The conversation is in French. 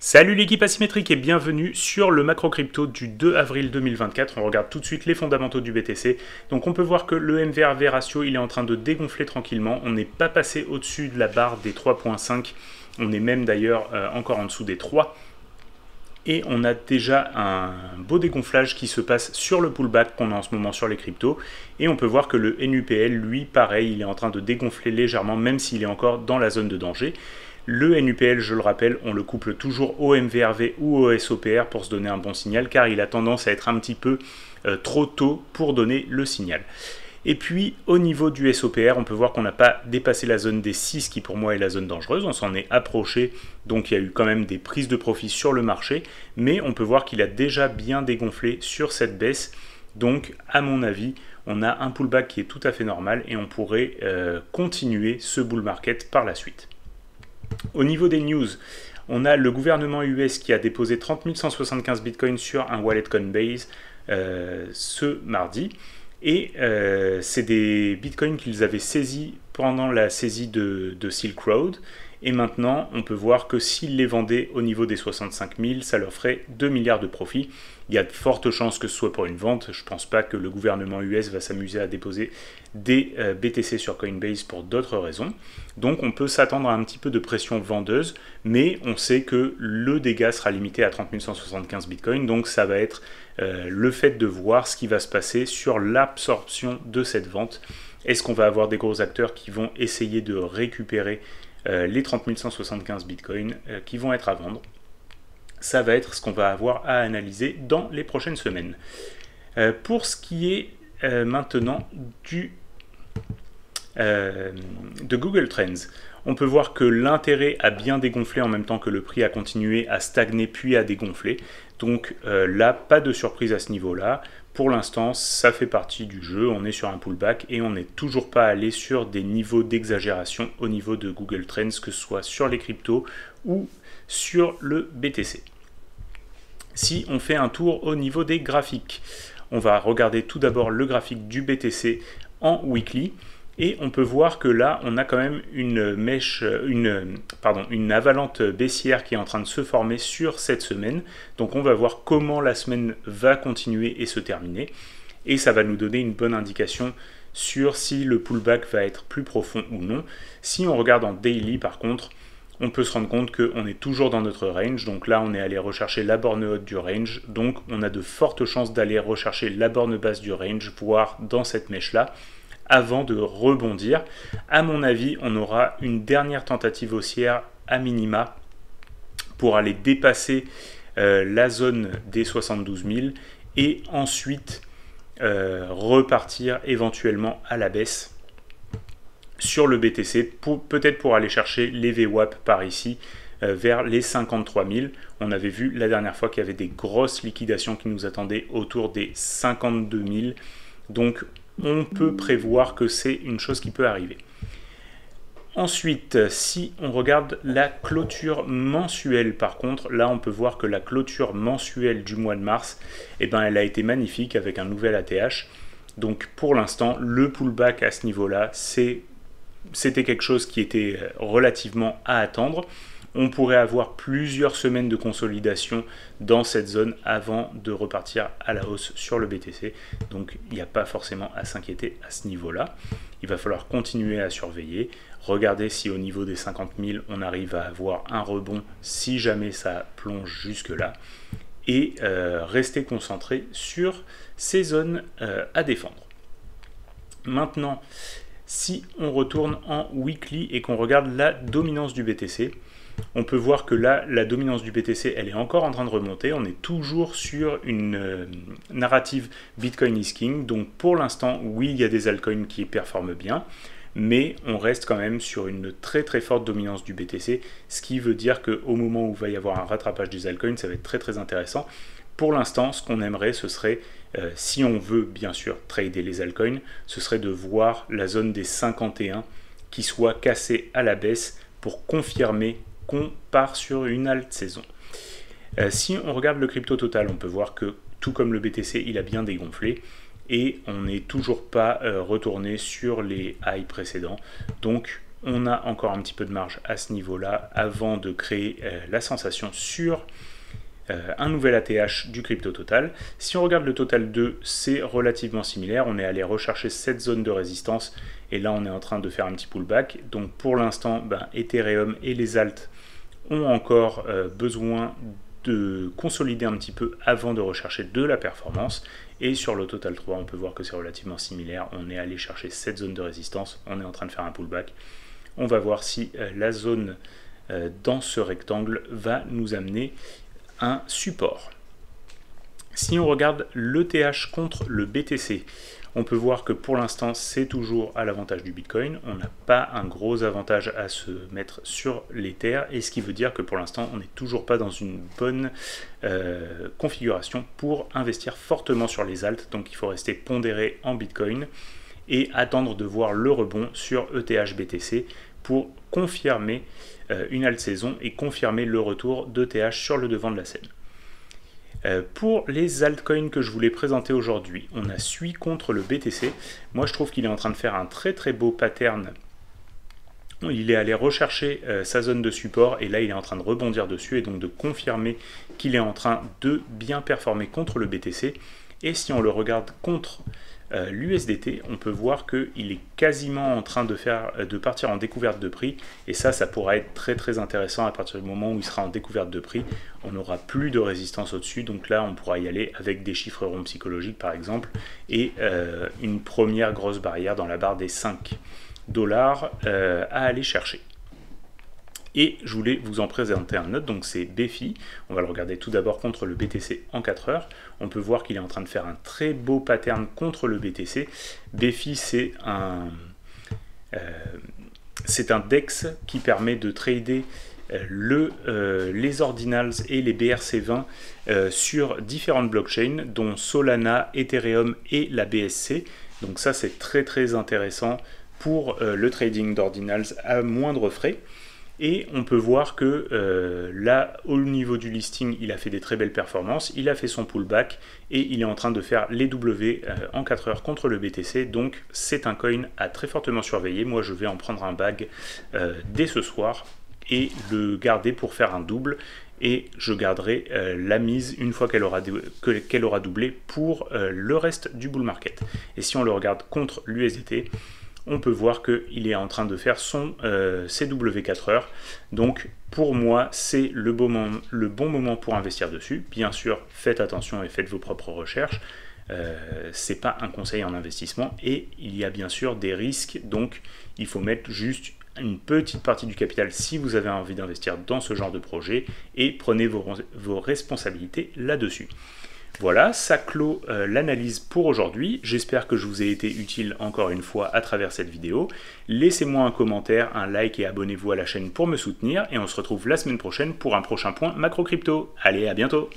Salut l'équipe asymétrique et bienvenue sur le macro crypto du 2 avril 2024. On regarde tout de suite les fondamentaux du BTC. Donc on peut voir que le MVRV ratio il est en train de dégonfler tranquillement. On n'est pas passé au-dessus de la barre des 3.5. On est même d'ailleurs encore en dessous des 3. Et on a déjà un beau dégonflage qui se passe sur le pullback qu'on a en ce moment sur les cryptos. Et on peut voir que le NUPL, lui, pareil, il est en train de dégonfler légèrement, même s'il est encore dans la zone de danger. Le NUPL, je le rappelle, on le couple toujours au MVRV ou au SOPR pour se donner un bon signal, car il a tendance à être un petit peu trop tôt pour donner le signal. Et puis, au niveau du SOPR, on peut voir qu'on n'a pas dépassé la zone des 6, qui pour moi est la zone dangereuse. On s'en est approché, donc il y a eu quand même des prises de profit sur le marché, mais on peut voir qu'il a déjà bien dégonflé sur cette baisse. Donc, à mon avis, on a un pullback qui est tout à fait normal et on pourrait continuer ce bull market par la suite. Au niveau des news, on a le gouvernement US qui a déposé 30 175 bitcoins sur un wallet Coinbase ce mardi. Et c'est des bitcoins qu'ils avaient saisis pendant la saisie de Silk Road. Et maintenant, on peut voir que s'ils les vendaient au niveau des 65 000, ça leur ferait 2 milliards de profit. Il y a de fortes chances que ce soit pour une vente. Je ne pense pas que le gouvernement US va s'amuser à déposer des BTC sur Coinbase pour d'autres raisons. Donc on peut s'attendre à un petit peu de pression vendeuse, mais on sait que le dégât sera limité à 30 175 bitcoins. Donc ça va être le fait de voir ce qui va se passer sur l'absorption de cette vente. Est-ce qu'on va avoir des gros acteurs qui vont essayer de récupérer les 30 175 bitcoins qui vont être à vendre? Ça va être ce qu'on va avoir à analyser dans les prochaines semaines. Pour ce qui est maintenant de Google Trends, on peut voir que l'intérêt a bien dégonflé en même temps que le prix a continué à stagner puis à dégonfler. Donc là, pas de surprise à ce niveau-là. Pour l'instant, ça fait partie du jeu. On est sur un pullback et on n'est toujours pas allé sur des niveaux d'exagération au niveau de Google Trends, que ce soit sur les cryptos ou sur le BTC. Si on fait un tour au niveau des graphiques, on va regarder tout d'abord le graphique du BTC en weekly. Et on peut voir que là, on a quand même une avalanche baissière qui est en train de se former sur cette semaine. Donc on va voir comment la semaine va continuer et se terminer. Et ça va nous donner une bonne indication sur si le pullback va être plus profond ou non. Si on regarde en daily par contre, on peut se rendre compte qu'on est toujours dans notre range. Donc là, on est allé rechercher la borne haute du range. Donc on a de fortes chances d'aller rechercher la borne basse du range, voire dans cette mèche-là, avant de rebondir. À mon avis, on aura une dernière tentative haussière à minima pour aller dépasser la zone des 72 000 et ensuite repartir éventuellement à la baisse sur le BTC, peut-être pour aller chercher les VWAP par ici, vers les 53 000. On avait vu la dernière fois qu'il y avait des grosses liquidations qui nous attendaient autour des 52 000. Donc on peut prévoir que c'est une chose qui peut arriver. Ensuite, si on regarde la clôture mensuelle, par contre, là on peut voir que la clôture mensuelle du mois de mars, elle a été magnifique avec un nouvel ATH. Donc pour l'instant, le pullback à ce niveau-là, c'était quelque chose qui était relativement à attendre. On pourrait avoir plusieurs semaines de consolidation dans cette zone avant de repartir à la hausse sur le BTC. Donc il n'y a pas forcément à s'inquiéter à ce niveau-là. Il va falloir continuer à surveiller. Regardez si au niveau des 50 000, on arrive à avoir un rebond si jamais ça plonge jusque-là. Et rester concentré sur ces zones à défendre. Maintenant, si on retourne en weekly et qu'on regarde la dominance du BTC, on peut voir que là, la dominance du BTC, elle est encore en train de remonter. On est toujours sur une narrative Bitcoin is King. Donc pour l'instant, oui, il y a des altcoins qui performent bien, mais on reste quand même sur une très très forte dominance du BTC, ce qui veut dire qu'au moment où il va y avoir un rattrapage des altcoins, ça va être très très intéressant. Pour l'instant, ce qu'on aimerait, ce serait, si on veut bien sûr trader les altcoins, ce serait de voir la zone des 51 qui soit cassée à la baisse pour confirmer qu'on part sur une alt saison. Si on regarde le crypto total, on peut voir que tout comme le BTC, il a bien dégonflé et on n'est toujours pas retourné sur les highs précédents. Donc on a encore un petit peu de marge à ce niveau-là avant de créer la sensation sur un nouvel ATH du crypto total. Si on regarde le total 2, c'est relativement similaire. On est allé rechercher cette zone de résistance et là on est en train de faire un petit pullback. Donc pour l'instant, Ethereum et les alts ont encore besoin de consolider un petit peu avant de rechercher de la performance. Et sur le total 3, on peut voir que c'est relativement similaire. On est allé chercher cette zone de résistance. On est en train de faire un pullback. On va voir si la zone dans ce rectangle va nous amener un support. Si on regarde l'ETH contre le BTC, on peut voir que pour l'instant c'est toujours à l'avantage du Bitcoin. On n'a pas un gros avantage à se mettre sur l'Ether, et ce qui veut dire que pour l'instant on n'est toujours pas dans une bonne configuration pour investir fortement sur les alts. Donc il faut rester pondéré en Bitcoin et attendre de voir le rebond sur ETH BTC pour confirmer une alt saison et confirmer le retour d'ETH sur le devant de la scène. Pour les altcoins que je voulais présenter aujourd'hui, on a SUI contre le BTC. Moi je trouve qu'il est en train de faire un très très beau pattern. Il est allé rechercher sa zone de support et là il est en train de rebondir dessus et donc de confirmer qu'il est en train de bien performer contre le BTC. Et si on le regarde contre l'USDT, on peut voir qu'il est quasiment en train de partir en découverte de prix, et ça pourra être très très intéressant à partir du moment où il sera en découverte de prix. On n'aura plus de résistance au-dessus, donc là on pourra y aller avec des chiffres ronds psychologiques par exemple, et une première grosse barrière dans la barre des 5 $ à aller chercher. Et je voulais vous en présenter un autre, donc c'est BEFI. On va le regarder tout d'abord contre le BTC en 4 heures. On peut voir qu'il est en train de faire un très beau pattern contre le BTC. BEFI, c'est un DEX qui permet de trader les ordinals et les BRC20 sur différentes blockchains, dont Solana, Ethereum et la BSC. Donc ça, c'est très très intéressant pour le trading d'ordinals à moindre frais. Et on peut voir que là, au niveau du listing, il a fait des très belles performances, il a fait son pullback et il est en train de faire les W en 4 heures contre le BTC. Donc c'est un coin à très fortement surveiller. Moi je vais en prendre un bag dès ce soir et le garder pour faire un double. Et je garderai la mise une fois qu'elle aura doublé pour le reste du bull market. Et si on le regarde contre l'USDT, on peut voir qu'il est en train de faire son CW 4 heures. Donc pour moi, c'est le bon moment pour investir dessus. Bien sûr, faites attention et faites vos propres recherches. Ce n'est pas un conseil en investissement et il y a bien sûr des risques. Donc il faut mettre juste une petite partie du capital si vous avez envie d'investir dans ce genre de projet et prenez vos responsabilités là-dessus. Voilà, ça clôt l'analyse pour aujourd'hui. J'espère que je vous ai été utile encore une fois à travers cette vidéo. Laissez-moi un commentaire, un like et abonnez-vous à la chaîne pour me soutenir. Et on se retrouve la semaine prochaine pour un prochain point macro crypto. Allez, à bientôt!